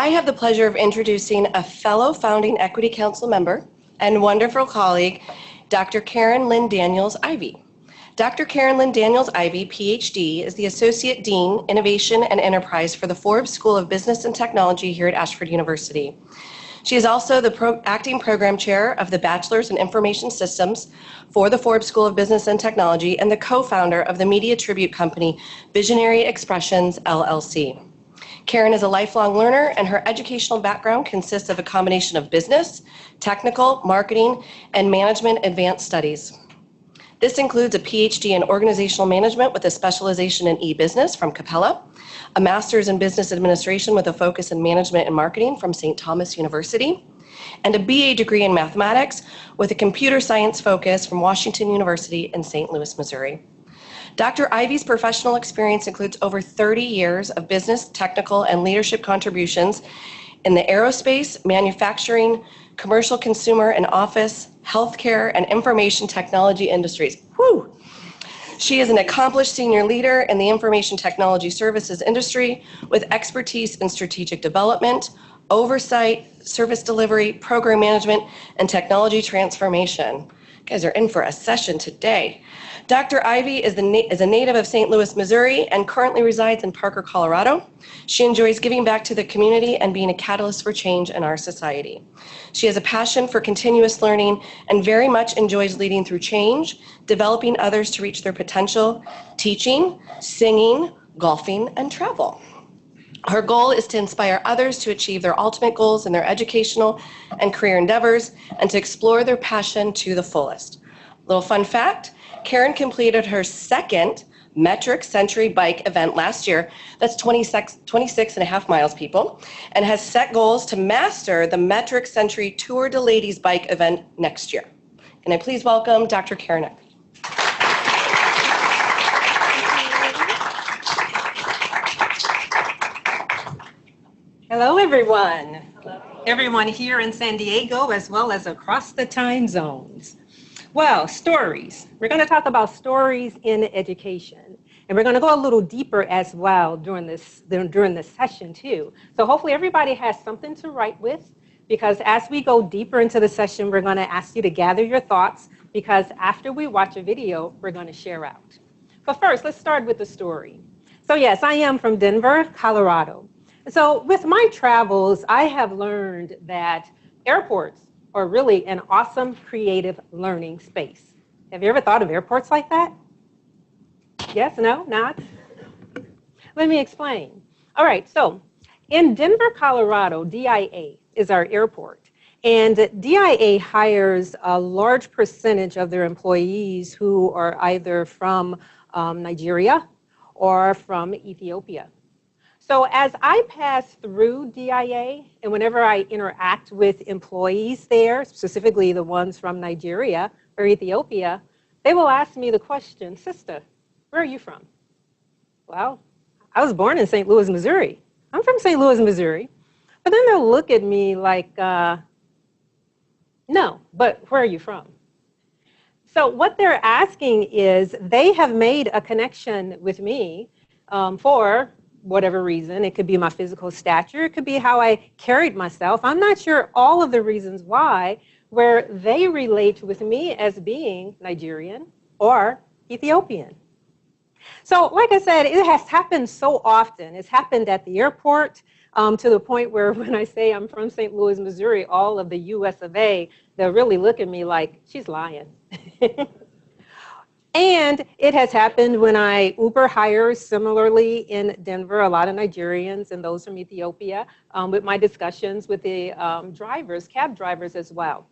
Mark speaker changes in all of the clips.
Speaker 1: I have the pleasure of introducing a fellow founding Equity Council member and wonderful colleague, Dr. Karen Lynn Daniels-Ivy. Dr. Karen Lynn Daniels-Ivy, PhD, is the Associate Dean, Innovation and Enterprise for the Forbes School of Business and Technology here at Ashford University. She is also the acting program chair of the Bachelor's in Information Systems for the Forbes School of Business and Technology and the co-founder of the media tribute company Visionary Expressions, LLC. Karen is a lifelong learner, and her educational background consists of a combination of business, technical, marketing, and management advanced studies. This includes a PhD in organizational management with a specialization in e-business from Capella, a master's in business administration with a focus in management and marketing from St. Thomas University, and a BA degree in mathematics with a computer science focus from Washington University in St. Louis, Missouri. Dr. Ivy's professional experience includes over 30 years of business, technical, and leadership contributions in the aerospace, manufacturing, commercial, consumer, and office, healthcare, and information technology industries. Whew! She is an accomplished senior leader in the information technology services industry with expertise in strategic development, oversight, service delivery, program management, and technology transformation. You guys are in for a session today. Dr. Ivy is a native of St. Louis, Missouri, and currently resides in Parker, Colorado. She enjoys giving back to the community and being a catalyst for change in our society. She has a passion for continuous learning and very much enjoys leading through change, developing others to reach their potential, teaching, singing, golfing, and travel. Her goal is to inspire others to achieve their ultimate goals in their educational and career endeavors and to explore their passion to the fullest. Little fun fact, Karen completed her second Metric Century Bike event last year. That's 26 and a half miles, people, and has set goals to master the Metric Century Tour de Ladies Bike event next year. Can I please welcome Dr. Karen Ivy.
Speaker 2: Hello, everyone. Hello. Everyone here in San Diego, as well as across the time zones. Well, stories. We're going to talk about stories in education. And we're going to go a little deeper as well during this session, too. So hopefully everybody has something to write with, because as we go deeper into the session, we're going to ask you to gather your thoughts, because after we watch a video, we're going to share out. But first, let's start with the story. So yes, I am from Denver, Colorado. So with my travels, I have learned that airports are really an awesome creative learning space. Have you ever thought of airports like that? Yes, no, not? Let me explain. All right, so in Denver, Colorado, DIA is our airport. And DIA hires a large percentage of their employees who are either from Nigeria or from Ethiopia. So as I pass through DIA, and whenever I interact with employees there, specifically the ones from Nigeria or Ethiopia, they will ask me the question, "Sister, where are you from?" Well, I was born in St. Louis, Missouri. I'm from St. Louis, Missouri. But then they'll look at me like, no, but where are you from? So what they're asking is they have made a connection with me for whatever reason. It could be my physical stature. It could be how I carried myself. I'm not sure all of the reasons why, where they relate with me as being Nigerian or Ethiopian. So like I said, it has happened so often. It's happened at the airport to the point where when I say I'm from St. Louis, Missouri, all of the US of A, they'll really look at me like, she's lying. And it has happened when I Uber hires similarly in Denver, a lot of Nigerians and those from Ethiopia, with my discussions with the drivers, cab drivers as well.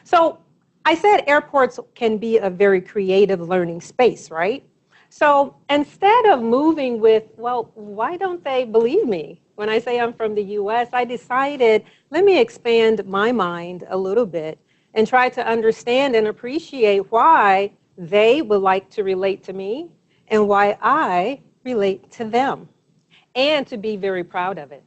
Speaker 2: So I said airports can be a very creative learning space, right? So instead of moving with, well, why don't they believe me when I say I'm from the US, I decided, let me expand my mind a little bit and try to understand and appreciate why they would like to relate to me and why I relate to them, and to be very proud of it.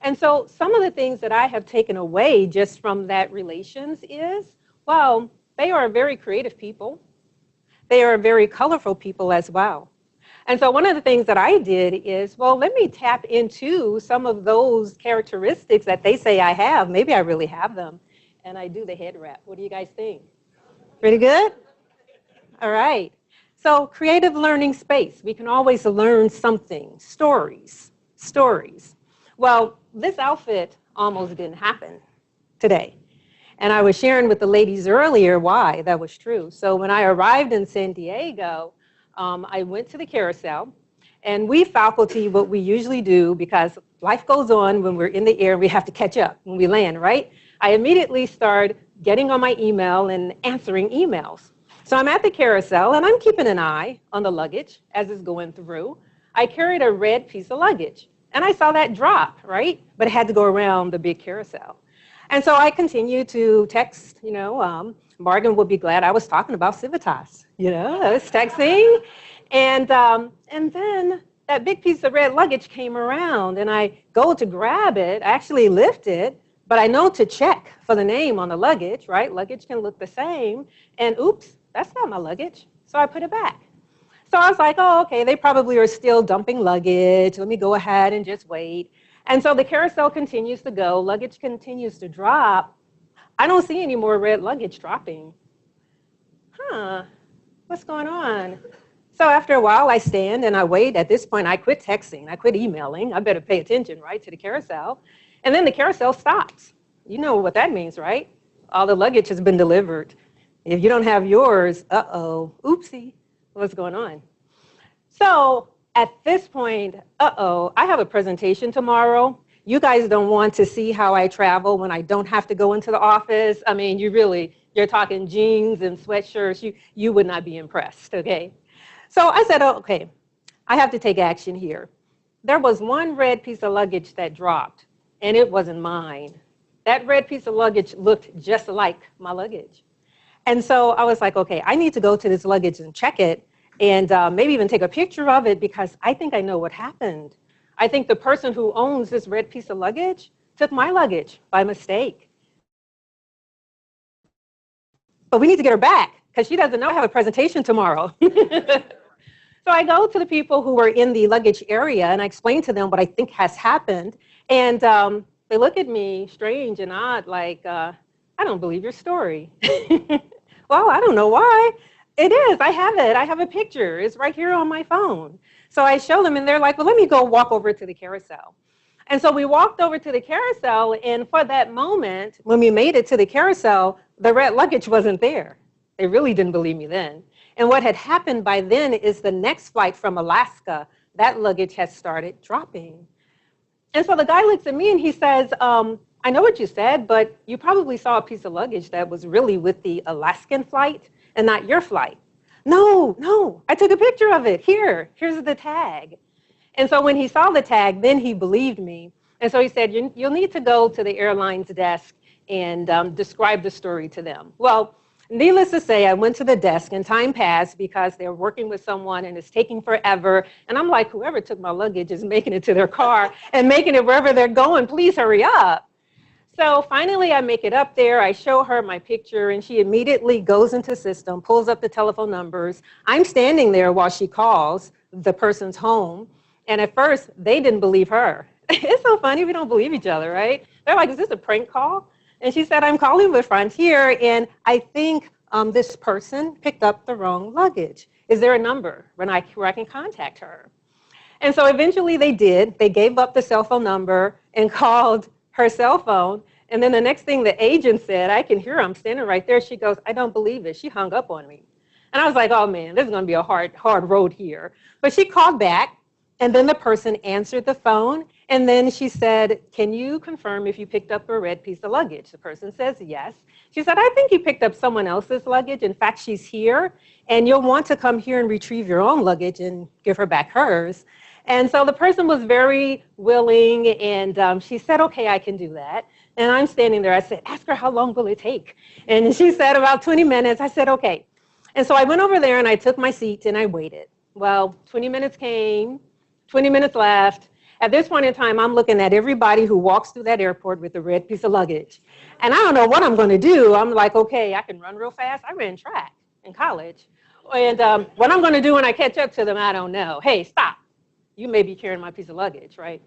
Speaker 2: And so some of the things that I have taken away just from that relations is, well, they are very creative people. They are very colorful people as well. And so one of the things that I did is, well, let me tap into some of those characteristics that they say I have. Maybe I really have them. And I do the head wrap. What do you guys think? Pretty good? All right. So creative learning space. We can always learn something. Stories. Stories. Well, this outfit almost didn't happen today. And I was sharing with the ladies earlier why that was true. So when I arrived in San Diego, I went to the carousel, and we faculty, what we usually do, because life goes on when we're in the air, we have to catch up when we land, right? I immediately start getting on my email and answering emails. So I'm at the carousel, and I'm keeping an eye on the luggage as it's going through. I carried a red piece of luggage, and I saw that drop, right? But it had to go around the big carousel. And so I continued to text, Morgan would be glad I was talking about Civitas. I was texting. And then that big piece of red luggage came around, and I go to grab it, actually lift it, but I know to check for the name on the luggage, right? Luggage can look the same. And oops, that's not my luggage. So I put it back. So I was like, oh, okay, they probably are still dumping luggage. Let me go ahead and just wait. And so the carousel continues to go. Luggage continues to drop. I don't see any more red luggage dropping. What's going on? So after a while, I stand and I wait. At this point, I quit texting. I quit emailing. I better pay attention, right, to the carousel. And then the carousel stops. You know what that means, right? All the luggage has been delivered. If you don't have yours, uh-oh, oopsie, what's going on? So at this point, I have a presentation tomorrow. You guys don't want to see how I travel when I don't have to go into the office. I mean, you're talking jeans and sweatshirts. You would not be impressed, okay? So I said, oh, okay, I have to take action here. There was one red piece of luggage that dropped, and it wasn't mine. That red piece of luggage looked just like my luggage. And so I was like, okay, I need to go to this luggage and check it, and maybe even take a picture of it, because I think I know what happened. I think the person who owns this red piece of luggage took my luggage by mistake. But we need to get her back, because she doesn't know I have a presentation tomorrow. So I go to the people who were in the luggage area, and I explain to them what I think has happened. And they look at me strange and odd, like, I don't believe your story. Well, I don't know why. It is. I have it. I have a picture. It's right here on my phone. So I show them, and they're like, well, let me go walk over to the carousel. And so we walked over to the carousel, and for that moment, when we made it to the carousel, the red luggage wasn't there. They really didn't believe me then. And what had happened by then is the next flight from Alaska, that luggage had started dropping. And so the guy looks at me and he says, I know what you said, but you probably saw a piece of luggage that was really with the Alaskan flight and not your flight. No, I took a picture of it. Here's the tag. And so when he saw the tag, then he believed me. And so he said, you'll need to go to the airline's desk and describe the story to them. Well, needless to say, I went to the desk, and time passed because they're working with someone and it's taking forever. And I'm like, whoever took my luggage is making it to their car and making it wherever they're going. Please hurry up. So finally, I make it up there. I show her my picture, and she immediately goes into the system, pulls up the telephone numbers. I'm standing there while she calls the person's home. And at first, they didn't believe her. It's so funny. We don't believe each other, right? They're like, is this a prank call? And she said, I'm calling with Frontier, and I think this person picked up the wrong luggage. Is there a number where I can contact her? And so eventually they did. They gave up the cell phone number and called her cell phone. And then the next thing the agent said, I can hear her, I'm standing right there. She goes, I don't believe it. She hung up on me. And I was like, oh man, this is going to be a hard road here. But she called back, and then the person answered the phone. And then she said, can you confirm if you picked up a red piece of luggage? The person says yes. She said, I think you picked up someone else's luggage. In fact, she's here, and you'll want to come here and retrieve your own luggage and give her back hers. And so the person was very willing, and she said, okay, I can do that. And I'm standing there. I said, ask her, how long will it take? And she said, about 20 minutes. I said, okay. And so I went over there, and I took my seat, and I waited. Well, 20 minutes came, 20 minutes left. At this point in time, I'm looking at everybody who walks through that airport with a red piece of luggage. And I don't know what I'm going to do. I'm like, okay, I can run real fast. I ran track in college. And what I'm going to do when I catch up to them, I don't know. Hey, stop. You may be carrying my piece of luggage, right?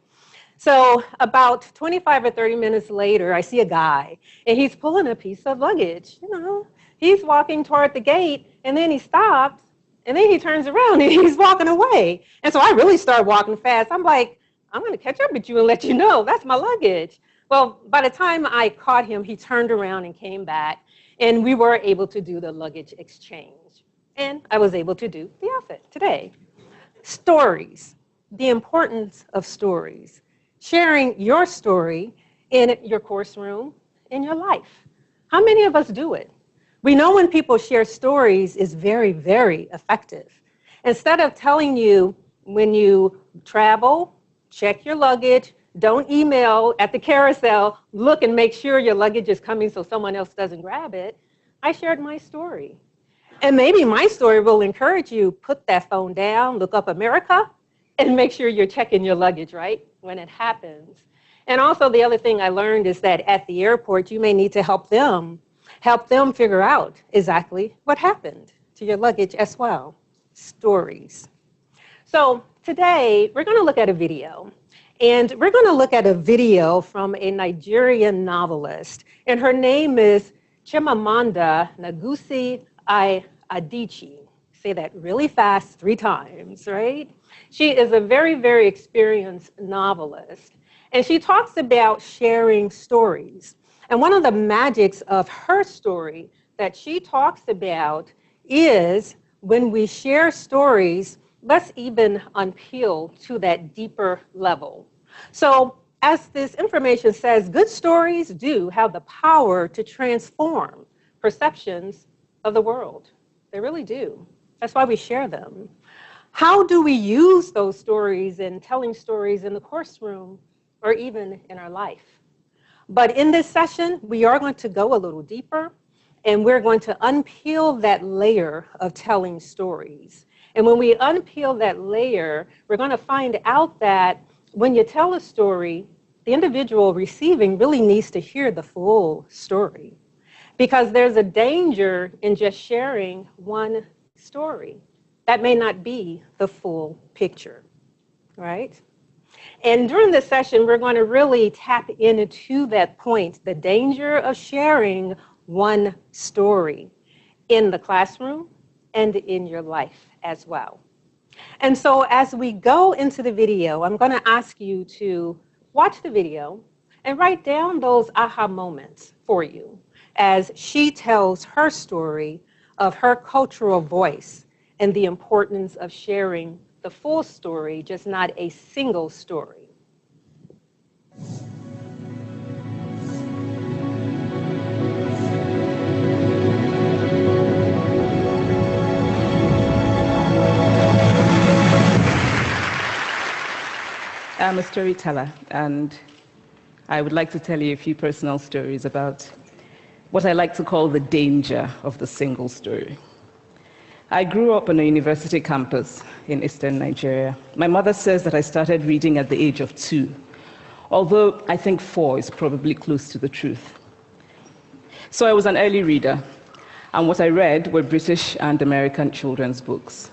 Speaker 2: So about 25 or 30 minutes later, I see a guy, and he's pulling a piece of luggage. He's walking toward the gate, and then he stops, and then he turns around, and he's walking away. And so I really start walking fast. I'm like, I'm going to catch up with you and let you know that's my luggage. Well, by the time I caught him, he turned around and came back, and we were able to do the luggage exchange. And I was able to do the outfit today. Stories, the importance of stories. Sharing your story in your course room, in your life. How many of us do it? We know when people share stories is very, very effective. Instead of telling you when you travel, check your luggage, don't email at the carousel, look and make sure your luggage is coming so someone else doesn't grab it, I shared my story. And maybe my story will encourage you, put that phone down, look up America, and make sure you're checking your luggage, right, when it happens. And also the other thing I learned is that at the airport, you may need to help them figure out exactly what happened to your luggage as well. Stories. So today, we're going to look at a video. And we're going to look at a video from a Nigerian novelist. And her name is Chimamanda Adichie. Say that really fast 3 times, right? She is a very, very experienced novelist. And she talks about sharing stories. And one of the magics of her story that she talks about is when we share stories, let's even unpeel to that deeper level. So as this information says, good stories do have the power to transform perceptions of the world. They really do. That's why we share them. How do we use those stories in telling stories in the course room or even in our life? But in this session, we are going to go a little deeper, and we're going to unpeel that layer of telling stories. And when we unpeel that layer, we're going to find out that when you tell a story, the individual receiving really needs to hear the full story. Because there's a danger in just sharing one story. That may not be the full picture, right? And during this session, we're going to really tap into that point, the danger of sharing one story in the classroom and in your life as well. And so as we go into the video, I'm going to ask you to watch the video and write down those aha moments for you as she tells her story of her cultural voice and the importance of sharing the full story, just not a single story.
Speaker 3: I'm a storyteller, and I would like to tell you a few personal stories about what I like to call the danger of the single story. I grew up on a university campus in eastern Nigeria. My mother says that I started reading at the age of 2, although I think 4 is probably close to the truth. So I was an early reader, and what I read were British and American children's books.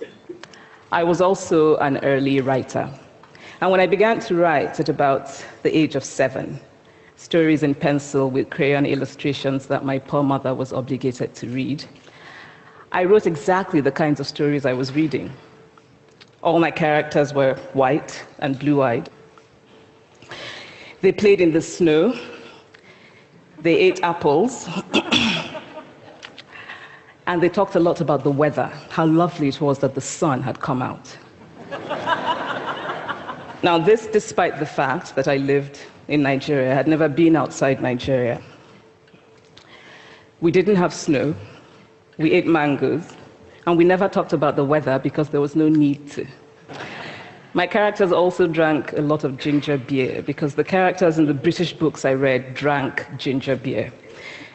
Speaker 3: I was also an early writer. And when I began to write at about the age of 7, stories in pencil with crayon illustrations that my poor mother was obligated to read, I wrote exactly the kinds of stories I was reading. All my characters were white and blue-eyed. They played in the snow. They ate apples. And they talked a lot about the weather, how lovely it was that the sun had come out. Now, this despite the fact that I lived in Nigeria. I had never been outside Nigeria. We didn't have snow. We ate mangoes. And we never talked about the weather because there was no need to. My characters also drank a lot of ginger beer because the characters in the British books I read drank ginger beer.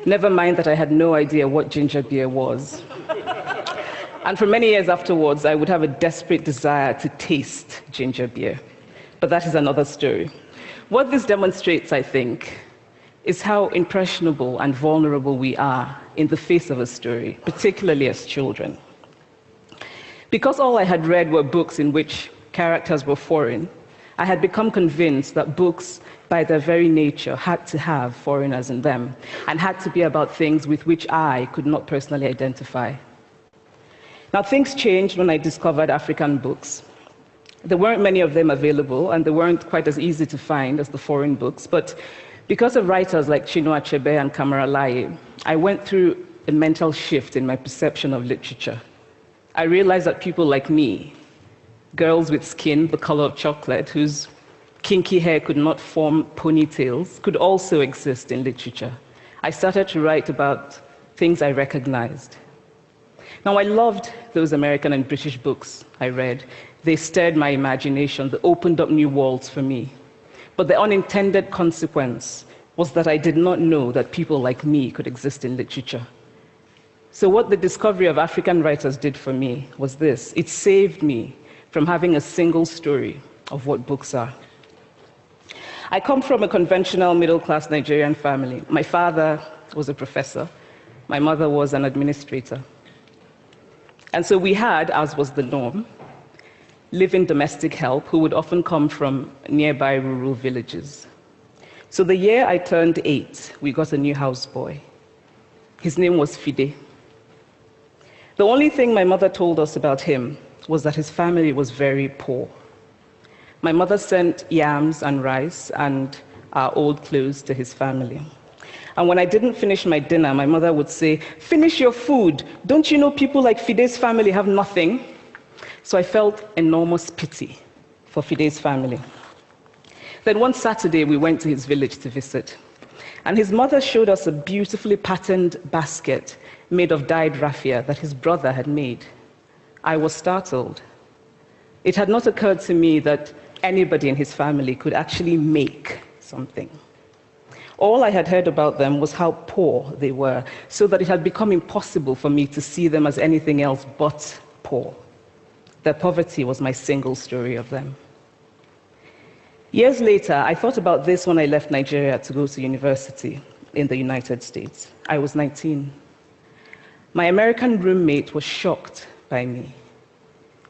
Speaker 3: Never mind that I had no idea what ginger beer was. And for many years afterwards, I would have a desperate desire to taste ginger beer. But that is another story. What this demonstrates, I think, is how impressionable and vulnerable we are in the face of a story, particularly as children. Because all I had read were books in which characters were foreign, I had become convinced that books, by their very nature, had to have foreigners in them and had to be about things with which I could not personally identify. Now, things changed when I discovered African books. There weren't many of them available, and they weren't quite as easy to find as the foreign books, but because of writers like Chinua Achebe and Kamara Laye, I went through a mental shift in my perception of literature. I realized that people like me, girls with skin the color of chocolate, whose kinky hair could not form ponytails, could also exist in literature. I started to write about things I recognized. Now, I loved those American and British books I read. They stirred my imagination, they opened up new worlds for me. But the unintended consequence was that I did not know that people like me could exist in literature. So what the discovery of African writers did for me was this: it saved me from having a single story of what books are. I come from a conventional middle-class Nigerian family. My father was a professor. My mother was an administrator. And so we had, as was the norm, live-in domestic help who would often come from nearby rural villages. So the year I turned 8, we got a new houseboy. His name was Fide. The only thing my mother told us about him was that his family was very poor. My mother sent yams and rice and our old clothes to his family. And when I didn't finish my dinner, my mother would say, "Finish your food. Don't you know people like Fide's family have nothing?" So I felt enormous pity for Fide's family. Then one Saturday, we went to his village to visit. And his mother showed us a beautifully patterned basket made of dyed raffia that his brother had made. I was startled. It had not occurred to me that anybody in his family could actually make something. All I had heard about them was how poor they were, so that it had become impossible for me to see them as anything else but poor. Their poverty was my single story of them. Years later, I thought about this when I left Nigeria to go to university in the United States. I was 19. My American roommate was shocked by me.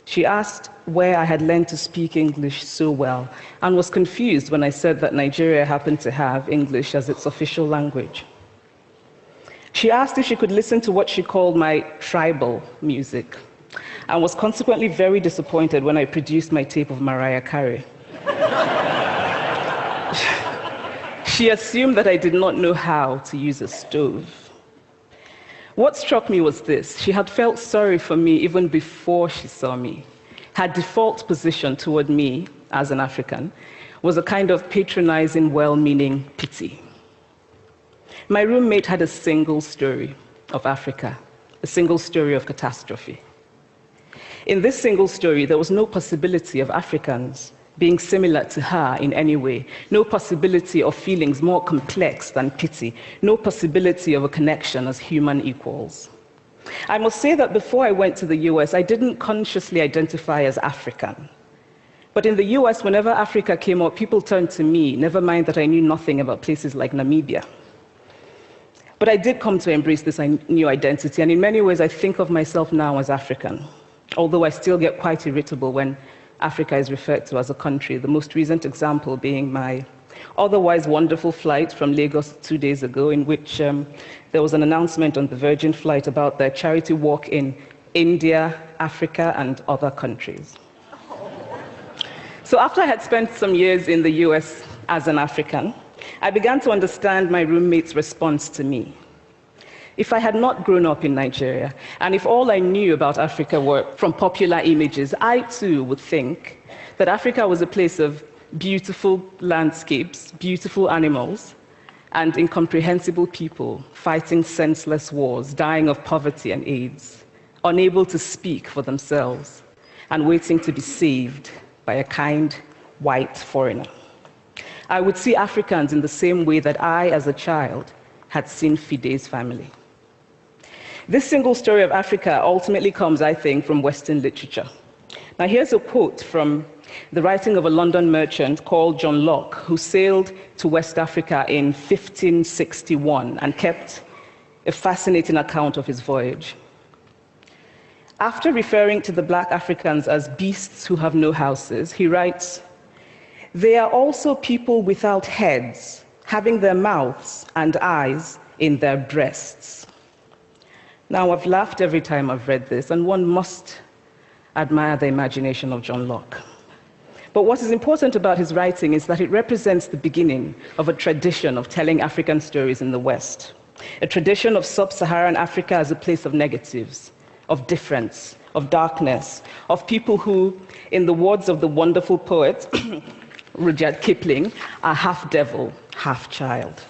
Speaker 3: She asked where I had learned to speak English so well and was confused when I said that Nigeria happened to have English as its official language. She asked if she could listen to what she called my tribal music and was consequently very disappointed when I produced my tape of Mariah Carey. She assumed that I did not know how to use a stove. What struck me was this: she had felt sorry for me even before she saw me. Her default position toward me as an African was a kind of patronizing, well-meaning pity. My roommate had a single story of Africa, a single story of catastrophe. In this single story, there was no possibility of Africans being similar to her in any way, no possibility of feelings more complex than pity, no possibility of a connection as human equals. I must say that before I went to the US, I didn't consciously identify as African. But in the US, whenever Africa came up, people turned to me, never mind that I knew nothing about places like Namibia. But I did come to embrace this new identity, and in many ways, I think of myself now as African, although I still get quite irritable when Africa is referred to as a country, the most recent example being my otherwise wonderful flight from Lagos 2 days ago, in which there was an announcement on the Virgin flight about their charity walk in India, Africa, and other countries. So after I had spent some years in the US as an African, I began to understand my roommate's response to me. If I had not grown up in Nigeria, and if all I knew about Africa were from popular images, I too would think that Africa was a place of beautiful landscapes, beautiful animals, and incomprehensible people fighting senseless wars, dying of poverty and AIDS, unable to speak for themselves, and waiting to be saved by a kind white foreigner. I would see Africans in the same way that I, as a child, had seen Fide's family. This single story of Africa ultimately comes, I think, from Western literature. Now, here's a quote from the writing of a London merchant called John Locke, who sailed to West Africa in 1561 and kept a fascinating account of his voyage. After referring to the black Africans as beasts who have no houses, he writes, "They are also people without heads, having their mouths and eyes in their breasts." Now, I've laughed every time I've read this, and one must admire the imagination of John Locke. But what is important about his writing is that it represents the beginning of a tradition of telling African stories in the West, a tradition of sub-Saharan Africa as a place of negatives, of difference, of darkness, of people who, in the words of the wonderful poet Rudyard Kipling, are half devil, half child.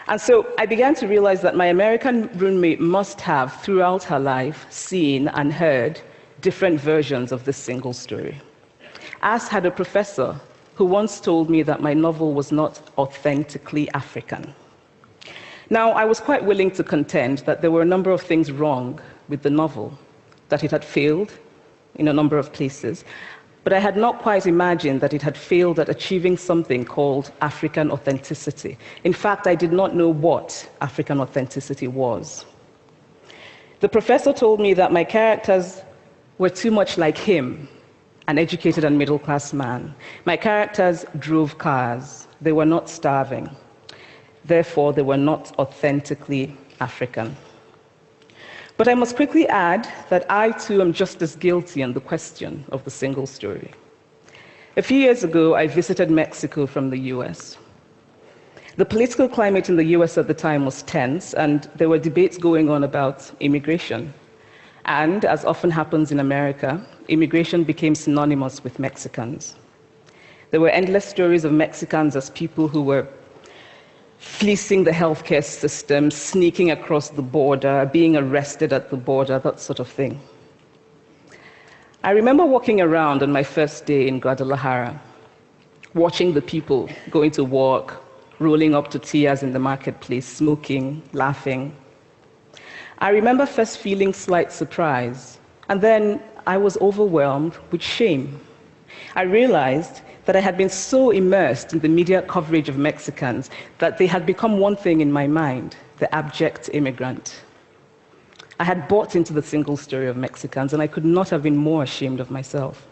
Speaker 3: And so I began to realize that my American roommate must have, throughout her life, seen and heard different versions of this single story. As had a professor who once told me that my novel was not authentically African. Now, I was quite willing to contend that there were a number of things wrong with the novel, that it had failed in a number of places, but I had not quite imagined that it had failed at achieving something called African authenticity. In fact, I did not know what African authenticity was. The professor told me that my characters were too much like him, an educated and middle-class man. My characters drove cars. They were not starving. Therefore, they were not authentically African. But I must quickly add that I, too, am just as guilty on the question of the single story. A few years ago, I visited Mexico from the US. The political climate in the US at the time was tense, and there were debates going on about immigration. And, as often happens in America, immigration became synonymous with Mexicans. There were endless stories of Mexicans as people who were fleecing the healthcare system, sneaking across the border, being arrested at the border, that sort of thing. I remember walking around on my first day in Guadalajara, watching the people going to work, rolling up tortillas in the marketplace, smoking, laughing. I remember first feeling slight surprise, and then I was overwhelmed with shame. I realized that I had been so immersed in the media coverage of Mexicans that they had become one thing in my mind, the abject immigrant. I had bought into the single story of Mexicans, and I could not have been more ashamed of myself.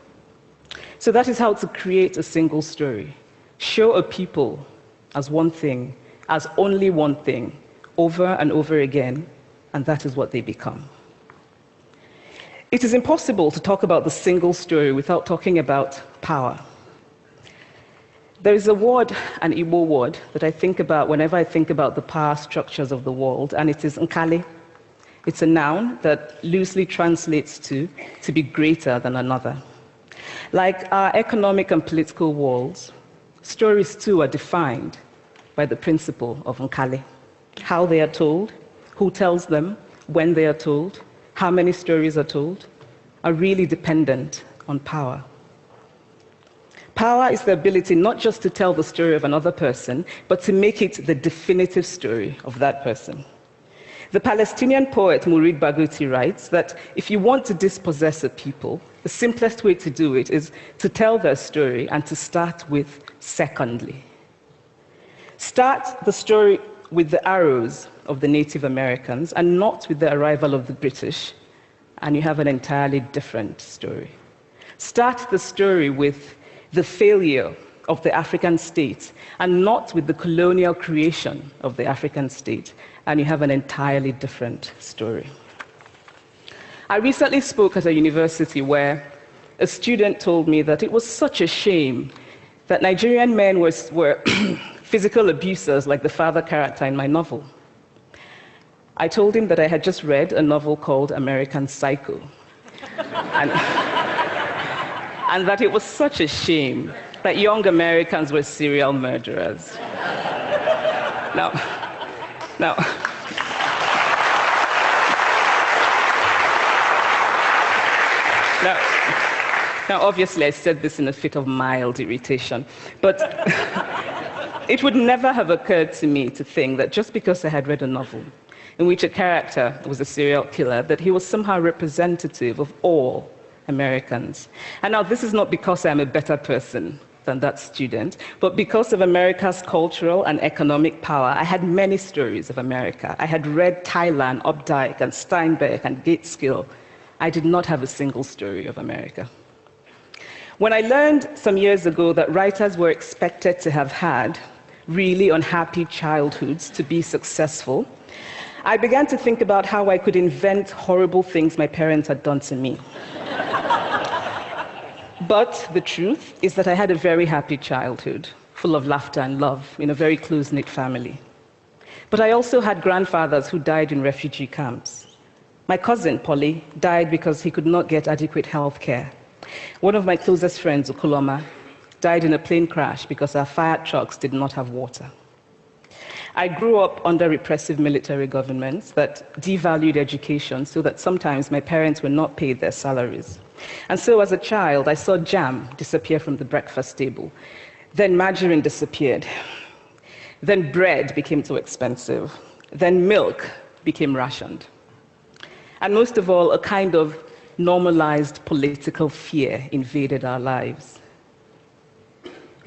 Speaker 3: So that is how to create a single story. Show a people as one thing, as only one thing, over and over again, and that is what they become. It is impossible to talk about the single story without talking about power. There is a word, an Igbo word, that I think about whenever I think about the power structures of the world, and it is nkali. It's a noun that loosely translates to be greater than another. Like our economic and political worlds, stories too are defined by the principle of nkali. How they are told, who tells them, when they are told, how many stories are told, are really dependent on power. Power is the ability not just to tell the story of another person, but to make it the definitive story of that person. The Palestinian poet Mourid Barghouti writes that if you want to dispossess a people, the simplest way to do it is to tell their story and to start with secondly. Start the story with the arrows of the Native Americans and not with the arrival of the British, and you have an entirely different story. Start the story with the failure of the African state and not with the colonial creation of the African state, and you have an entirely different story. I recently spoke at a university where a student told me that it was such a shame that Nigerian men were physical abusers like the father character in my novel. I told him that I had just read a novel called American Psycho, and that it was such a shame that young Americans were serial murderers. Now, obviously, I said this in a fit of mild irritation, but it would never have occurred to me to think that just because I had read a novel in which a character was a serial killer, that he was somehow representative of all Americans. And now this is not because I'm a better person than that student, but because of America's cultural and economic power. I had many stories of America. I had read Thailand, Updike, and Steinbeck, and Gateskill, I did not have a single story of America. When I learned some years ago that writers were expected to have had really unhappy childhoods to be successful, I began to think about how I could invent horrible things my parents had done to me. But the truth is that I had a very happy childhood, full of laughter and love, in a very close-knit family. But I also had grandfathers who died in refugee camps. My cousin, Polly, died because he could not get adequate health care. One of my closest friends, Ukuloma, died in a plane crash because our fire trucks did not have water. I grew up under repressive military governments that devalued education so that sometimes my parents were not paid their salaries. And so as a child, I saw jam disappear from the breakfast table. Then margarine disappeared. Then bread became too expensive. Then milk became rationed. And most of all, a kind of normalized political fear invaded our lives.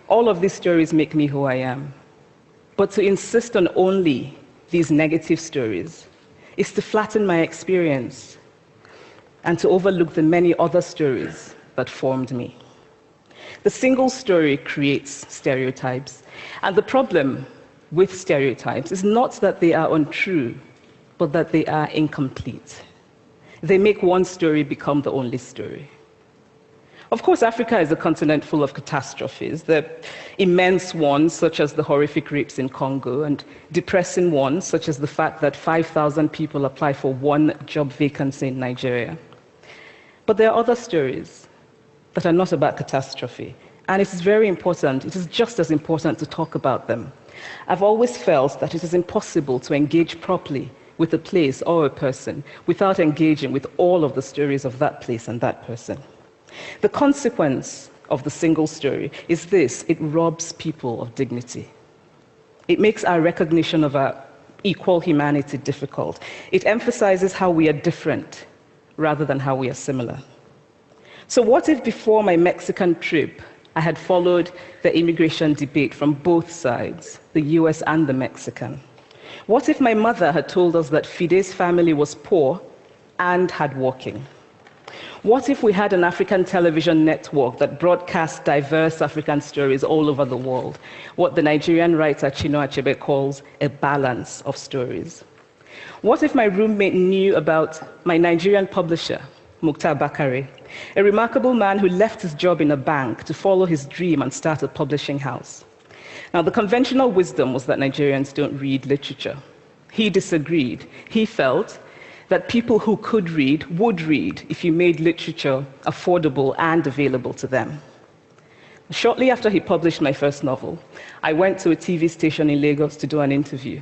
Speaker 3: All of these stories make me who I am. But to insist on only these negative stories is to flatten my experience and to overlook the many other stories that formed me. The single story creates stereotypes, and the problem with stereotypes is not that they are untrue, but that they are incomplete. They make one story become the only story. Of course, Africa is a continent full of catastrophes, the immense ones, such as the horrific rapes in Congo, and depressing ones, such as the fact that 5,000 people apply for one job vacancy in Nigeria. But there are other stories that are not about catastrophe, and it is very important, it is just as important to talk about them. I've always felt that it is impossible to engage properly with a place or a person without engaging with all of the stories of that place and that person. The consequence of the single story is this: it robs people of dignity. It makes our recognition of our equal humanity difficult. It emphasizes how we are different rather than how we are similar. So what if before my Mexican trip, I had followed the immigration debate from both sides, the US and the Mexican? What if my mother had told us that Fide's family was poor and hardworking? What if we had an African television network that broadcast diverse African stories all over the world, what the Nigerian writer Chinua Achebe calls a balance of stories? What if my roommate knew about my Nigerian publisher, Mukhtar Bakare, a remarkable man who left his job in a bank to follow his dream and start a publishing house? Now, the conventional wisdom was that Nigerians don't read literature. He disagreed. He felt that people who could read would read if you made literature affordable and available to them. Shortly after he published my first novel, I went to a TV station in Lagos to do an interview.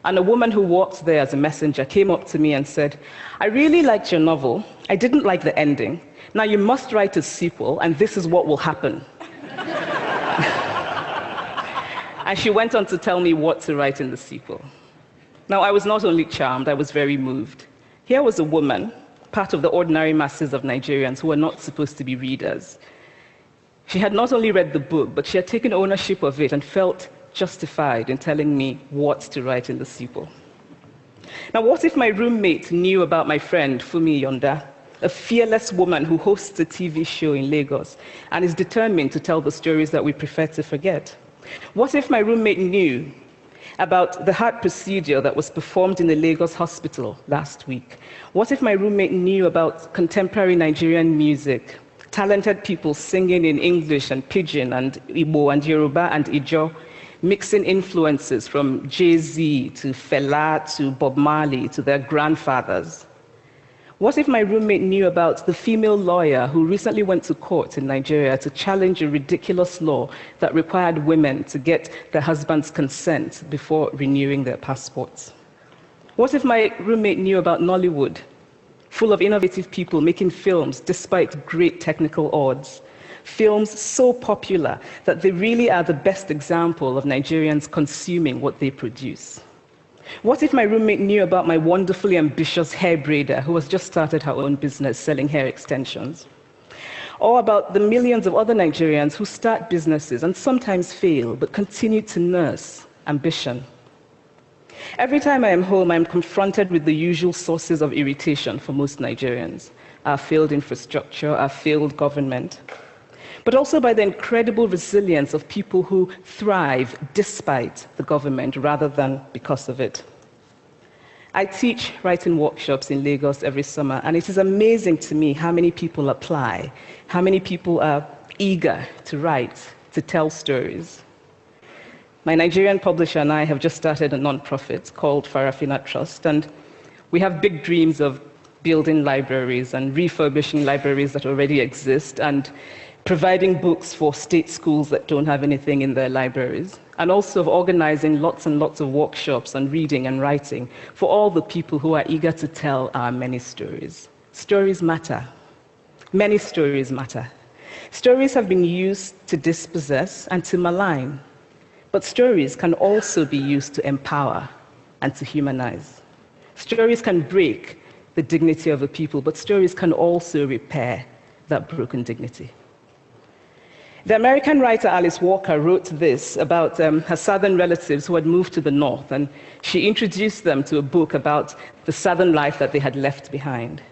Speaker 3: And a woman who worked there as a messenger came up to me and said, "I really liked your novel. I didn't like the ending. Now you must write a sequel, and this is what will happen." And she went on to tell me what to write in the sequel. Now, I was not only charmed, I was very moved. Here was a woman, part of the ordinary masses of Nigerians who were not supposed to be readers. She had not only read the book, but she had taken ownership of it and felt justified in telling me what to write in the sequel. Now, what if my roommate knew about my friend, Fumi Yonda, a fearless woman who hosts a TV show in Lagos and is determined to tell the stories that we prefer to forget? What if my roommate knew about the heart procedure that was performed in the Lagos hospital last week? What if my roommate knew about contemporary Nigerian music, talented people singing in English and Pidgin and Igbo and Yoruba and Ijo, mixing influences from Jay-Z to Fela to Bob Marley to their grandfathers? What if my roommate knew about the female lawyer who recently went to court in Nigeria to challenge a ridiculous law that required women to get their husband's consent before renewing their passports? What if my roommate knew about Nollywood, full of innovative people making films despite great technical odds? Films so popular that they really are the best example of Nigerians consuming what they produce. What if my roommate knew about my wonderfully ambitious hair braider who has just started her own business selling hair extensions? Or about the millions of other Nigerians who start businesses and sometimes fail, but continue to nurse ambition? Every time I am home, I'm confronted with the usual sources of irritation for most Nigerians: our failed infrastructure, our failed government, but also by the incredible resilience of people who thrive despite the government rather than because of it. I teach writing workshops in Lagos every summer, and it is amazing to me how many people apply, how many people are eager to write, to tell stories. My Nigerian publisher and I have just started a nonprofit called Farafina Trust, and we have big dreams of building libraries and refurbishing libraries that already exist and providing books for state schools that don't have anything in their libraries, and also of organizing lots and lots of workshops on reading and writing for all the people who are eager to tell our many stories. Stories matter. Many stories matter. Stories have been used to dispossess and to malign, but stories can also be used to empower and to humanize. Stories can break the dignity of a people, but stories can also repair that broken dignity. The American writer Alice Walker wrote this about her southern relatives who had moved to the north, and she introduced them to a book about the southern life that they had left behind.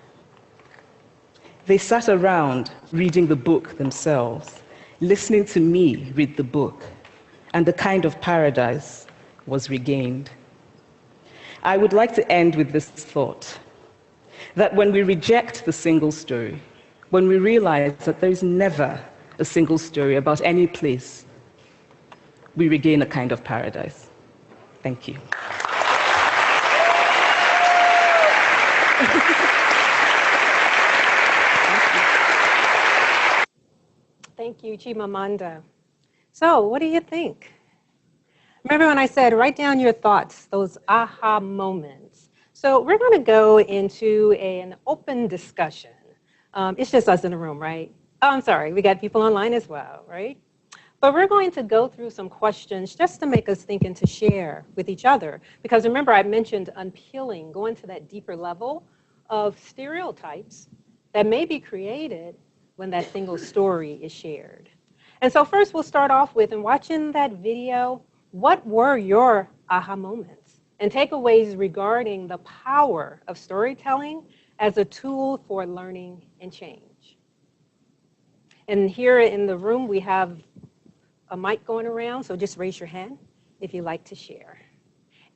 Speaker 3: They sat around reading the book themselves, listening to me read the book, and the kind of paradise was regained. I would like to end with this thought, that when we reject the single story, when we realize that there is never a single story about any place, we regain a kind of paradise. Thank you.
Speaker 2: Thank you, Chimamanda. So, what do you think? Remember when I said, write down your thoughts, those aha moments. So we're going to go into an open discussion. It's just us in the room, right? Oh, I'm sorry, we got people online as well, right? But we're going to go through some questions just to make us think and to share with each other. Because remember, I mentioned unpeeling, going to that deeper level of stereotypes that may be created when that single story is shared. And so first we'll start off with, in watching that video, what were your aha moments and takeaways regarding the power of storytelling as a tool for learning and change? And here in the room, we have a mic going around, so just raise your hand if you'd like to share.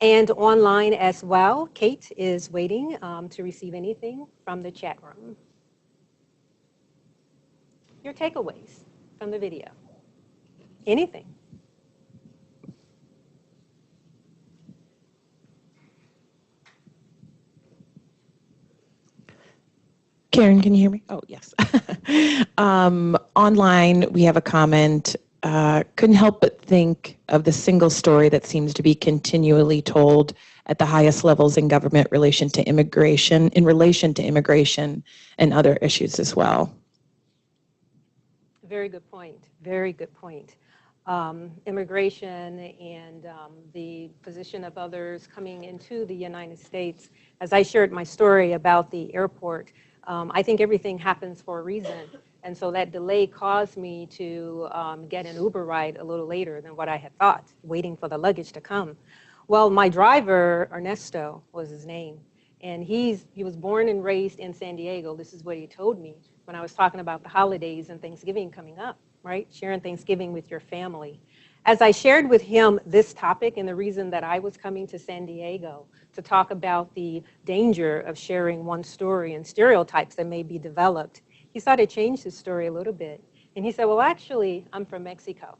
Speaker 2: And online as well, Kate is waiting to receive anything from the chat room. Your takeaways from the video. Anything.
Speaker 4: Karen, can you hear me? Oh, yes. Online, we have a comment. Couldn't help but think of the single story that seems to be continually told at the highest levels in government in relation to immigration and other issues as well.
Speaker 2: Very good point. Very good point. Immigration and the position of others coming into the United States. As I shared my story about the airport, I think everything happens for a reason. And so that delay caused me to get an Uber ride a little later than what I had thought, waiting for the luggage to come. Well, my driver, Ernesto was his name, and he was born and raised in San Diego. This is what he told me when I was talking about the holidays and Thanksgiving coming up, right? Sharing Thanksgiving with your family. As I shared with him this topic and the reason that I was coming to San Diego to talk about the danger of sharing one story and stereotypes that may be developed, he started to change his story a little bit. And he said, well, actually, I'm from Mexico.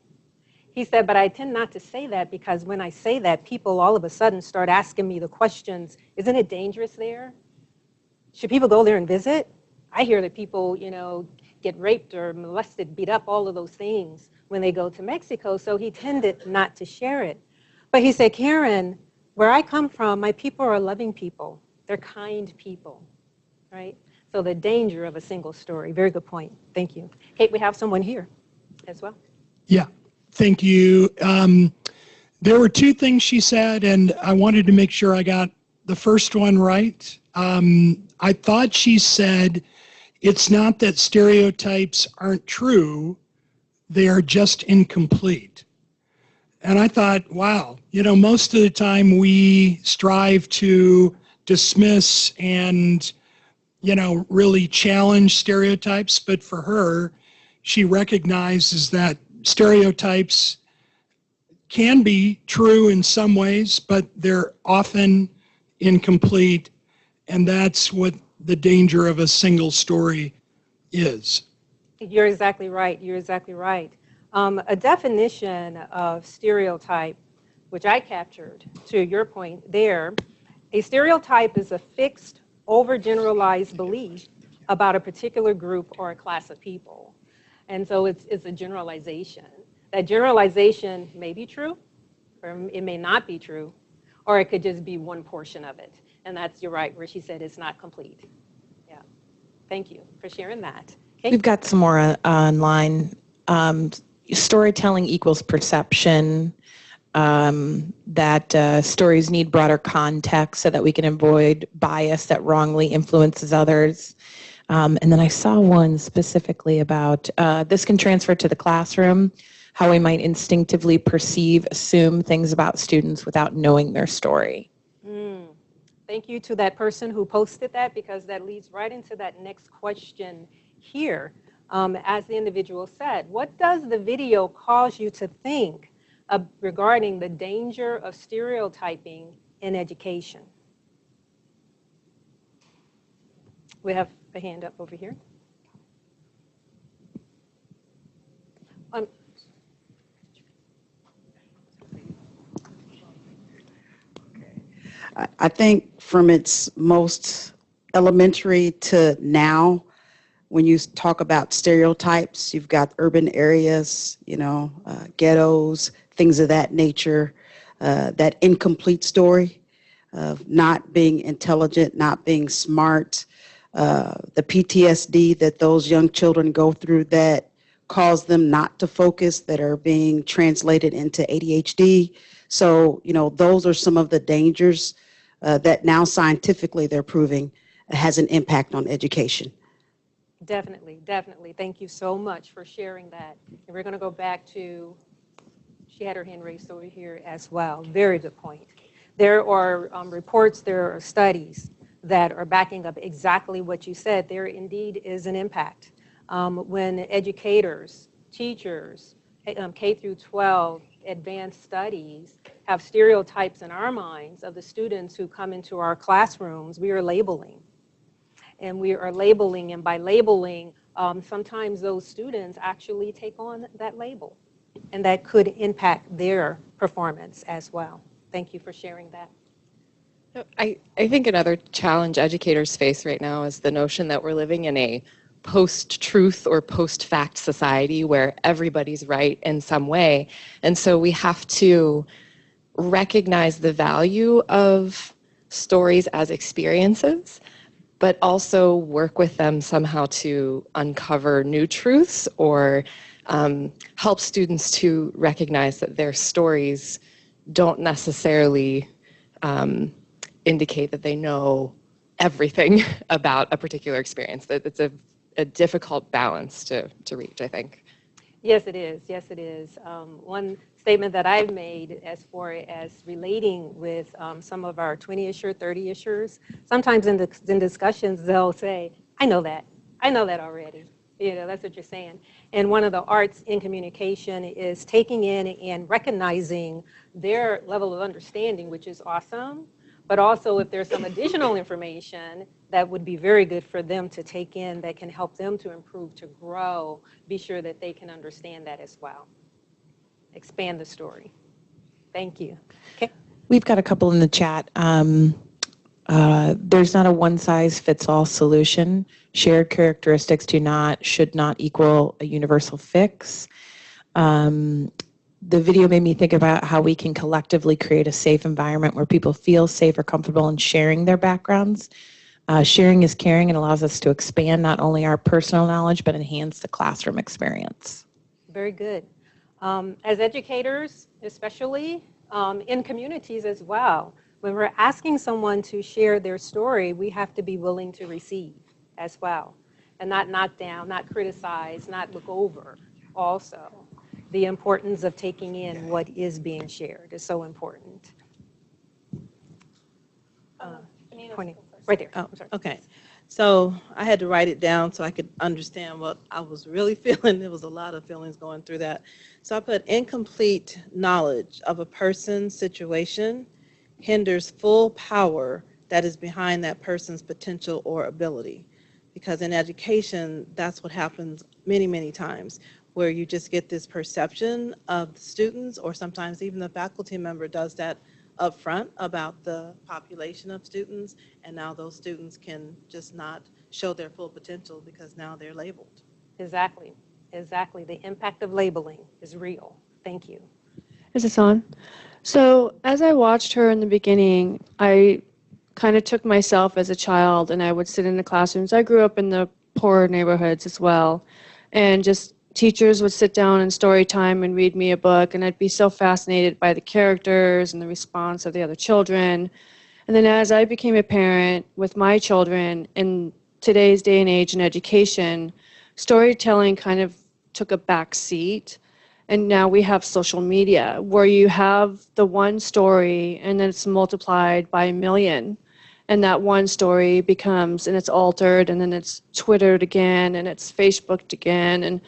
Speaker 2: He said, but I tend not to say that because when I say that, people all of a sudden start asking me the questions, isn't it dangerous there? Should people go there and visit? I hear that people, get raped or molested, beat up, all of those things when they go to Mexico. So he tended not to share it. But he said, Karen, where I come from, my people are loving people. They're kind people, right? So the danger of a single story. Very good point. Thank you. Kate, we have someone here as well.
Speaker 5: Yeah, thank you. There were two things she said, and I wanted to make sure I got the first one right. I thought she said, it's not that stereotypes aren't true, they are just incomplete. And I thought, wow, Most of the time we strive to dismiss and, really challenge stereotypes. But for her, she recognizes that stereotypes can be true in some ways, but they're often incomplete. And that's what the danger of a single story is.
Speaker 2: You're exactly right. You're exactly right. A definition of stereotype, which I captured to your point there, a stereotype is a fixed, overgeneralized belief about a particular group or a class of people. And so it's a generalization. That generalization may be true, or it may not be true, or it could just be one portion of it. And that's, you're right, where she said it's not complete. Yeah. Thank you for sharing that. Okay.
Speaker 4: We've got some more online. Storytelling equals perception, that stories need broader context so that we can avoid bias that wrongly influences others. And then I saw one specifically about this can transfer to the classroom, how we might instinctively assume things about students without knowing their story.
Speaker 2: Thank you to that person who posted that, because that leads right into that next question here. As the individual said, what does the video cause you to think regarding the danger of stereotyping in education? We have a hand up over here.
Speaker 6: I think from its most elementary to now, when you talk about stereotypes, you've got urban areas, ghettos, things of that nature, that incomplete story of not being intelligent, not being smart, the PTSD that those young children go through that cause them not to focus, that are being translated into ADHD. So, those are some of the dangers that now scientifically they're proving has an impact on education.
Speaker 2: Definitely, definitely. Thank you so much for sharing that. And we're going to go back to, she had her hand raised over here as well. Very good point. There are reports, there are studies that are backing up exactly what you said. There indeed is an impact. When educators, teachers, K through 12, advanced studies have stereotypes in our minds of the students who come into our classrooms, we are labeling. And we are labeling, and by labeling, sometimes those students actually take on that label, and that could impact their performance as well. Thank you for sharing that.
Speaker 7: I think another challenge educators face right now is the notion that we're living in a post-truth or post-fact society where everybody's right in some way. And so we have to recognize the value of stories as experiences, but also work with them somehow to uncover new truths or help students to recognize that their stories don't necessarily indicate that they know everything about a particular experience. That it's a difficult balance to reach, I think.
Speaker 2: Yes, it is. Yes, it is. One statement that I've made as far as relating with some of our 20-isher, 30-ishers, sometimes in discussions, they'll say, I know that already. That's what you're saying. And one of the arts in communication is taking in and recognizing their level of understanding, which is awesome. But also if there's some additional information that would be very good for them to take in that can help them to improve, to grow, be sure that they can understand that as well. Expand the story. Thank you. Okay.
Speaker 4: We've got a couple in the chat. There's not a one-size-fits-all solution. Shared characteristics should not equal a universal fix. The video made me think about how we can collectively create a safe environment where people feel safe or comfortable in sharing their backgrounds. Sharing is caring and allows us to expand not only our personal knowledge, but enhance the classroom experience.
Speaker 2: Very good. As educators, especially in communities as well, when we're asking someone to share their story, we have to be willing to receive as well, and not knock down, not criticize, not look over also. the importance of taking in what is being shared is so important. Pointing right there.
Speaker 8: Oh,
Speaker 2: I'm sorry.
Speaker 8: okay. So I had to write it down so I could understand what I was really feeling. There was a lot of feelings going through that. So I put incomplete knowledge of a person's situation hinders full power that is behind that person's potential or ability. Because in education, that's what happens many, many times, where you just get this perception of the students, or sometimes even the faculty member does that up front about the population of students, and now those students can just not show their full potential because now they're labeled.
Speaker 2: Exactly. Exactly. The impact of labeling is real. Thank you.
Speaker 9: Is this on? So as I watched her in the beginning, I kind of took myself as a child, and I would sit in the classrooms. I grew up in the poorer neighborhoods as well, and just teachers would sit down in story time and read me a book, and I'd be so fascinated by the characters and the response of the other children. And then as I became a parent with my children, in today's day and age in education, storytelling kind of took a back seat. And now we have social media where you have the one story and then it's multiplied by a million. And that one story becomes, and it's altered, and then it's Twittered again, and it's Facebooked again. And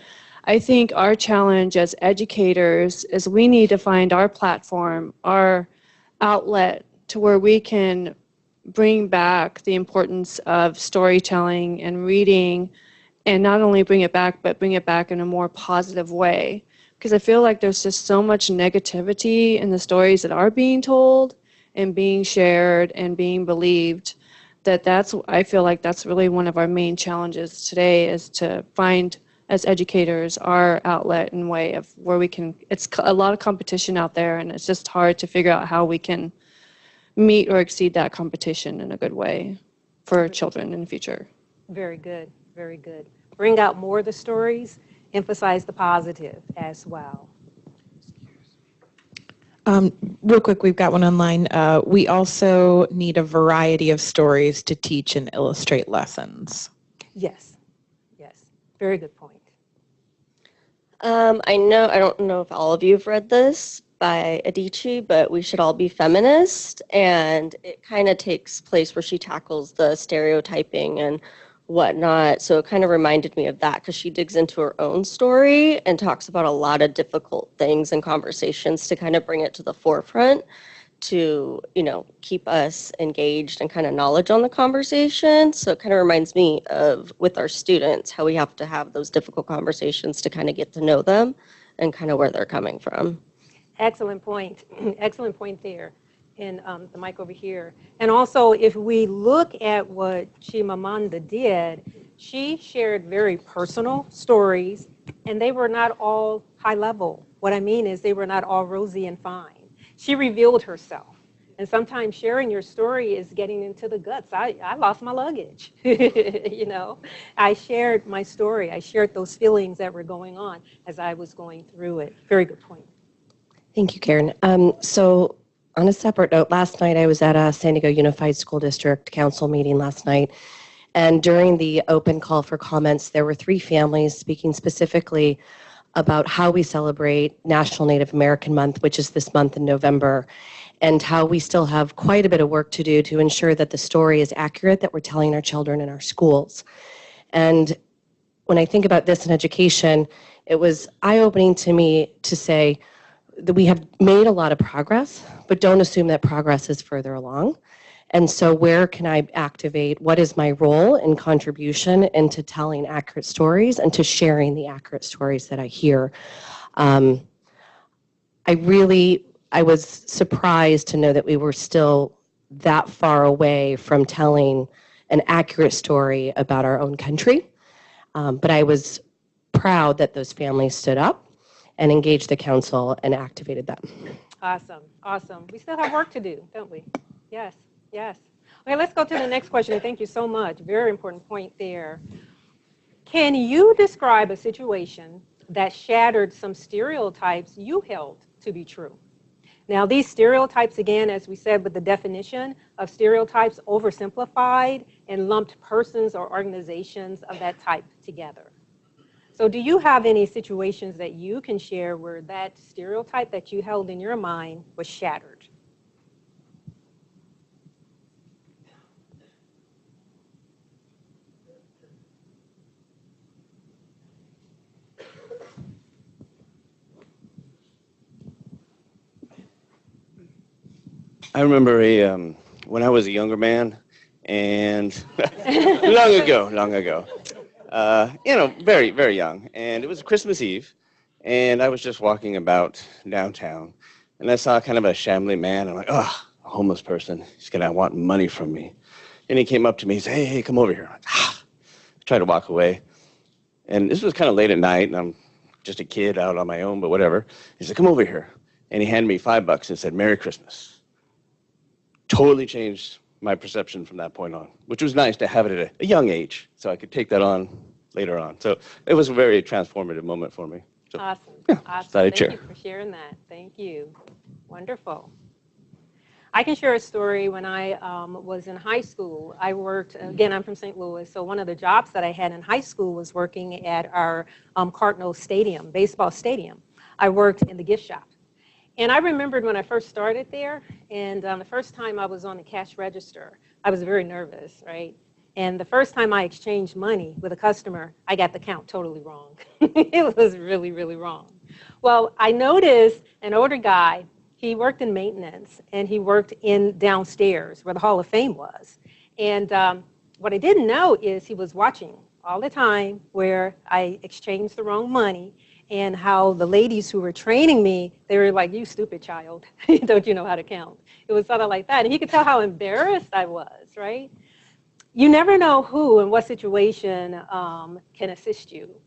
Speaker 9: I think our challenge as educators is we need to find our platform, our outlet to where we can bring back the importance of storytelling and reading, and not only bring it back, but bring it back in a more positive way. Because I feel like there's just so much negativity in the stories that are being told and being shared and being believed, I feel like that's really one of our main challenges today, is to find, as educators, our outlet and way of where we can, it's a lot of competition out there, and it's just hard to figure out how we can meet or exceed that competition in a good way for children in the future.
Speaker 2: Very good. Very good. Bring out more of the stories, emphasize the positive as well.
Speaker 4: Real quick, we've got one online. We also need a variety of stories to teach and illustrate lessons.
Speaker 2: Yes. Yes. Very good point.
Speaker 10: I don't know if all of you have read this by Adichie, but We Should All Be Feminist, and it kind of takes place where she tackles the stereotyping and whatnot. So it kind of reminded me of that, because she digs into her own story and talks about a lot of difficult things and conversations to kind of bring it to the forefront to, keep us engaged and kind of knowledge on the conversation. So it kind of reminds me of, with our students, how we have to have those difficult conversations to kind of get to know them and kind of where they're coming from.
Speaker 2: Excellent point. Excellent point there. In the mic over here. And also, if we look at what Chimamanda did, she shared very personal stories, and they were not all high level. What I mean is they were not all rosy and fine. She revealed herself. And sometimes sharing your story is getting into the guts. I lost my luggage. I shared my story. I shared those feelings that were going on as I was going through it. Very good point.
Speaker 1: Thank you, Karen. So on a separate note, last night I was at a San Diego Unified School District Council meeting last night, and during the open call for comments, there were 3 families speaking specifically about how we celebrate National Native American Month, which is this month in November, and how we still have quite a bit of work to do to ensure that the story is accurate that we're telling our children in our schools. And when I think about this in education, it was eye-opening to me to say that we have made a lot of progress, but don't assume that progress is further along. And so where can I activate, what is my role and contribution into telling accurate stories and to sharing the accurate stories that I hear? I was surprised to know that we were still that far away from telling an accurate story about our own country. But I was proud that those families stood up and engaged the council and activated them.
Speaker 2: Awesome, awesome. We still have work to do, don't we? Yes, yes. Okay, let's go to the next question. Thank you so much. Very important point there. Can you describe a situation that shattered some stereotypes you held to be true? Now, these stereotypes, again, as we said with the definition of stereotypes, oversimplified and lumped persons or organizations of that type together. So do you have any situations that you can share where that stereotype that you held in your mind was shattered?
Speaker 11: I remember when I was a younger man, and long ago, very, very young, and it was Christmas Eve, and I was just walking about downtown, and I saw kind of a shambling man. I'm like, oh, a homeless person. He's gonna want money from me. And he came up to me. He said, hey, come over here. I tried to walk away, and this was kind of late at night, and I'm just a kid out on my own, but whatever. He said, come over here, and he handed me $5 and said, Merry Christmas. Totally changed my perception from that point on, which was nice to have it at a young age, so I could take that on later on. So it was a very transformative moment for me. So,
Speaker 2: Awesome.
Speaker 11: yeah,
Speaker 2: Awesome.
Speaker 11: Thank
Speaker 2: you for sharing that. Thank you. Wonderful. I can share a story. When I was in high school, I worked, again, I'm from St. Louis, so one of the jobs that I had in high school was working at our Cardinal Stadium, baseball stadium. I worked in the gift shop. And I remembered when I first started there, and the first time I was on the cash register, I was very nervous, right? And the first time I exchanged money with a customer, I got the count totally wrong. It was really, really wrong. Well, I noticed an older guy, he worked in maintenance, and he worked in downstairs where the Hall of Fame was. And what I didn't know is he was watching all the time where I exchanged the wrong money, and how the ladies who were training me, they were like, you stupid child, don't you know how to count? It was sort of like that. And he could tell how embarrassed I was, right? You never know who and what situation can assist you.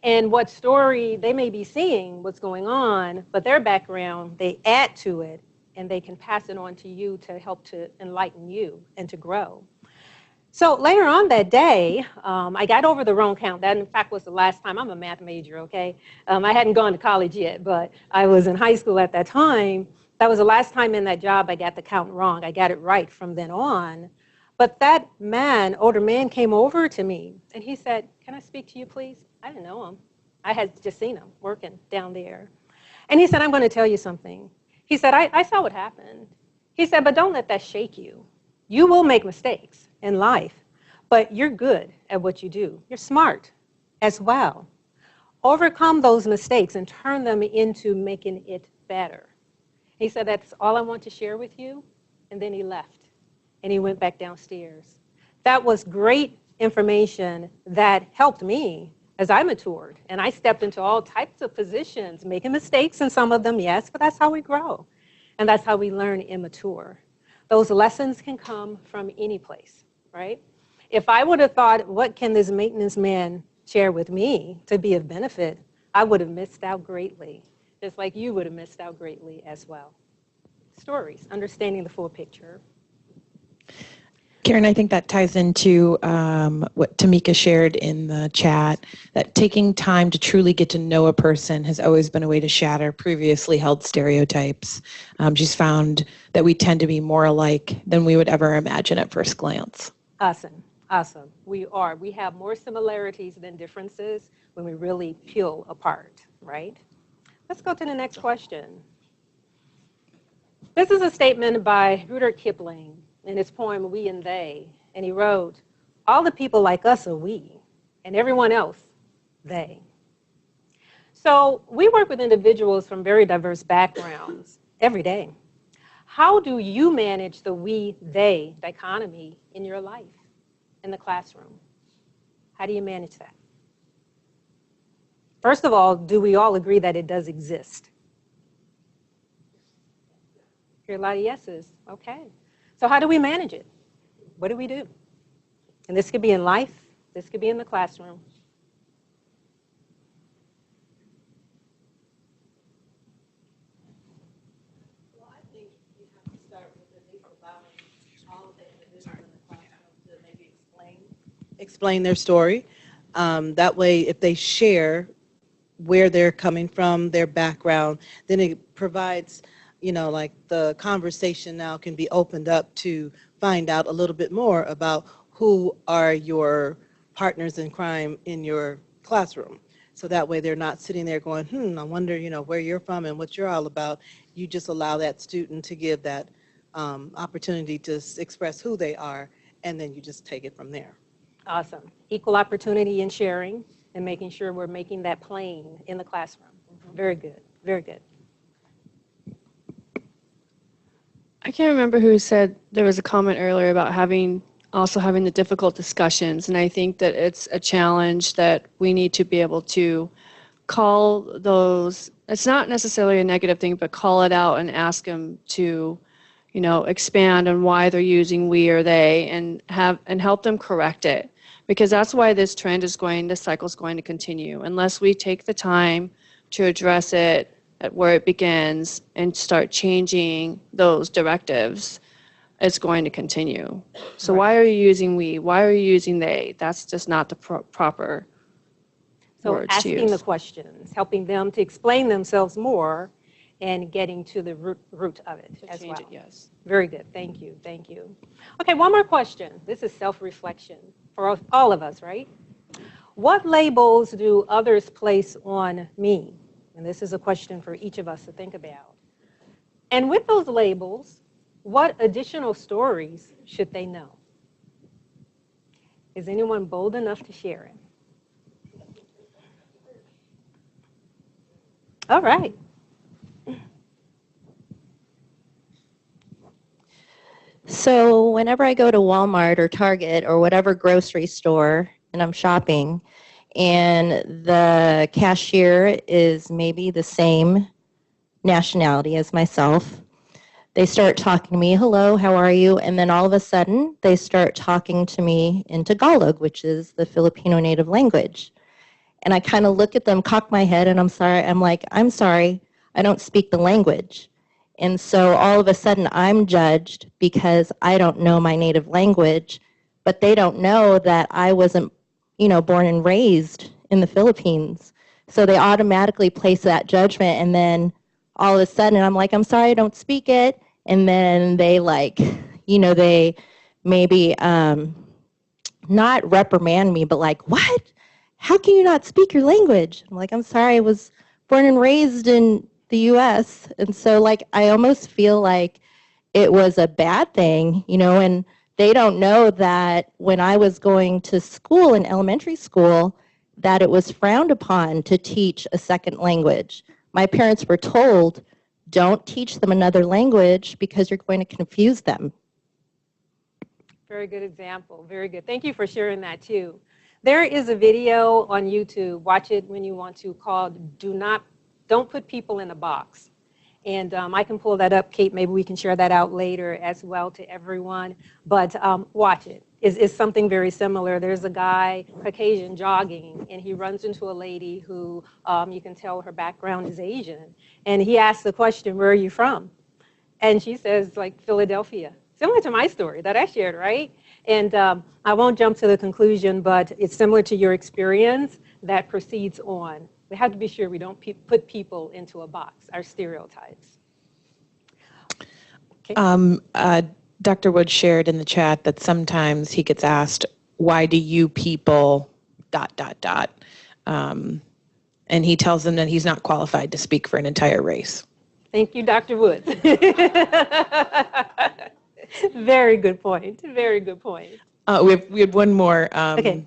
Speaker 2: And what story they may be seeing, what's going on, but their background, they add to it, and they can pass it on to you to help to enlighten you and to grow. So later on that day, I got over the wrong count. That, in fact, was the last time. I'm a math major, okay? I hadn't gone to college yet, but I was in high school at that time. That was the last time in that job I got the count wrong. I got it right from then on. But that man, older man, came over to me, and he said, can I speak to you, please? I didn't know him. I had just seen him working down there. And he said, I'm going to tell you something. He said, I saw what happened. He said, but don't let that shake you. You will make mistakes in life, but you're good at what you do. You're smart as well. Overcome those mistakes and turn them into making it better. He said, that's all I want to share with you. And then he left, and he went back downstairs. That was great information that helped me as I matured. And I stepped into all types of positions, making mistakes in some of them, yes, but that's how we grow. And that's how we learn and mature. Those lessons can come from any place, right? If I would have thought, what can this maintenance man share with me to be of benefit, I would have missed out greatly, just like you would have missed out greatly as well. Stories, understanding the full picture.
Speaker 4: Karen, I think that ties into what Tamika shared in the chat, that taking time to truly get to know a person has always been a way to shatter previously held stereotypes. She's found that we tend to be more alike than we would ever imagine at first glance.
Speaker 2: Awesome, awesome. We are. We have more similarities than differences when we really peel apart, right? Let's go to the next question. This is a statement by Rudyard Kipling in his poem, We and They, and he wrote, all the people like us are we, and everyone else, they. So we work with individuals from very diverse backgrounds every day. How do you manage the we-they dichotomy in your life, in the classroom? How do you manage that? First of all, do we all agree that it does exist? Hear a lot of yeses. Okay. So how do we manage it? What do we do? And this could be in life. This could be in the classroom.
Speaker 8: Well, I think you have to start with at least allowing all of the individuals in the classroom to maybe explain their story. That way, if they share where they're coming from, their background, then it provides, you know, like the conversation now can be opened up to find out a little bit more about who are your partners in crime in your classroom. So that way they're not sitting there going, I wonder, where you're from and what you're all about. You just allow that student to give that opportunity to express who they are, and then you just take it from there.
Speaker 2: Awesome. Equal opportunity in sharing and making sure we're making that plain in the classroom. Very good. Very good.
Speaker 9: I can't remember who said there was a comment earlier about also having the difficult discussions, and I think that it's a challenge that we need to be able to call those. It's not necessarily a negative thing, but call it out and ask them to, expand on why they're using we or they, and help them correct it, because that's why this cycle is going to continue unless we take the time to address it at where it begins and start changing those directives. It's going to continue. So Why are you using we? Why are you using they? That's just not the proper
Speaker 2: So asking the questions, helping them to explain themselves more, and getting to the root of it as well.
Speaker 9: Yes.
Speaker 2: Very good. Thank you. Thank you. Okay, one more question. This is self-reflection for all of us, right? What labels do others place on me? And this is a question for each of us to think about. And with those labels, what additional stories should they know? Is anyone bold enough to share it? All right.
Speaker 10: So whenever I go to Walmart or Target or whatever grocery store and I'm shopping, and the cashier is maybe the same nationality as myself, they start talking to me, hello, how are you? And then all of a sudden, they start talking to me in Tagalog, which is the Filipino native language. And I kind of look at them, cock my head, and I'm like, I'm sorry, I don't speak the language. And so all of a sudden, I'm judged because I don't know my native language, but they don't know that I wasn't, born and raised in the Philippines. So they automatically place that judgment, and then all of a sudden, I'm like, I'm sorry, I don't speak it. And then they they maybe not reprimand me, but like, what? How can you not speak your language? I'm like, I'm sorry, I was born and raised in the US. And so I almost feel like it was a bad thing, and they don't know that when I was going to school in elementary school, that it was frowned upon to teach a second language. My parents were told, don't teach them another language because you're going to confuse them.
Speaker 2: Very good example. Very good. Thank you for sharing that too. There is a video on YouTube, watch it when you want to, called Don't Put People in a Box. And I can pull that up, Kate, maybe we can share that out later as well to everyone. But watch it. It's something very similar. There's a guy, Caucasian, jogging, and he runs into a lady who you can tell her background is Asian. And he asks the question, where are you from? And she says, Philadelphia. Similar to my story that I shared, right? And I won't jump to the conclusion, but it's similar to your experience that proceeds on. We have to be sure we don't put people into a box, our stereotypes. Okay.
Speaker 4: Dr. Wood shared in the chat that sometimes he gets asked, why do you people ... And he tells them that he's not qualified to speak for an entire race.
Speaker 2: Thank you, Dr. Wood. Very good point. Very good point.
Speaker 4: We had one more.
Speaker 2: Okay.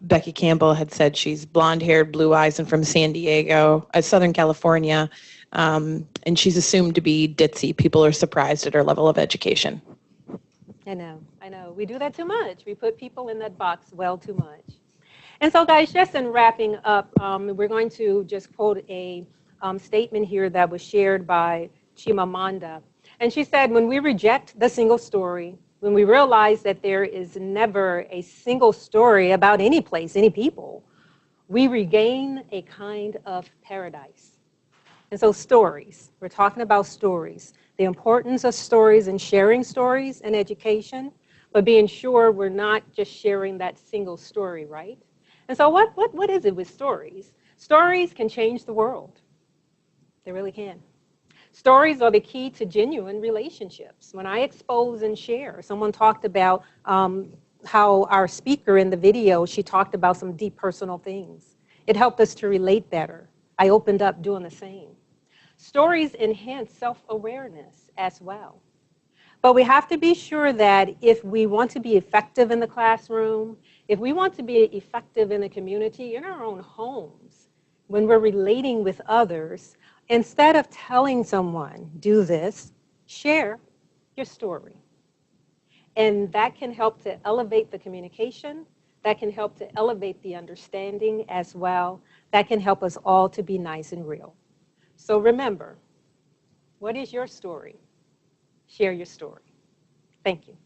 Speaker 4: Becky Campbell had said she's blonde-haired, blue eyes, and from San Diego, Southern California, and she's assumed to be ditzy. People are surprised at her level of education.
Speaker 2: I know. We do that too much. We put people in that box too much. And so, guys, just in wrapping up, we're going to just quote a statement here that was shared by Chimamanda. And she said, when we reject the single story, when we realize that there is never a single story about any place, any people, we regain a kind of paradise. And so stories, we're talking about stories, the importance of stories and sharing stories in education, but being sure we're not just sharing that single story, right? And so what is it with stories? Stories can change the world. They really can. Stories are the key to genuine relationships. When I expose and share, someone talked about how our speaker in the video, she talked about some deep personal things. It helped us to relate better. I opened up doing the same. Stories enhance self-awareness as well. But we have to be sure that if we want to be effective in the classroom, if we want to be effective in the community, in our own homes, when we're relating with others, instead of telling someone, do this, share your story. And that can help to elevate the communication. That can help to elevate the understanding as well. That can help us all to be nice and real. So remember, what is your story? Share your story. Thank you.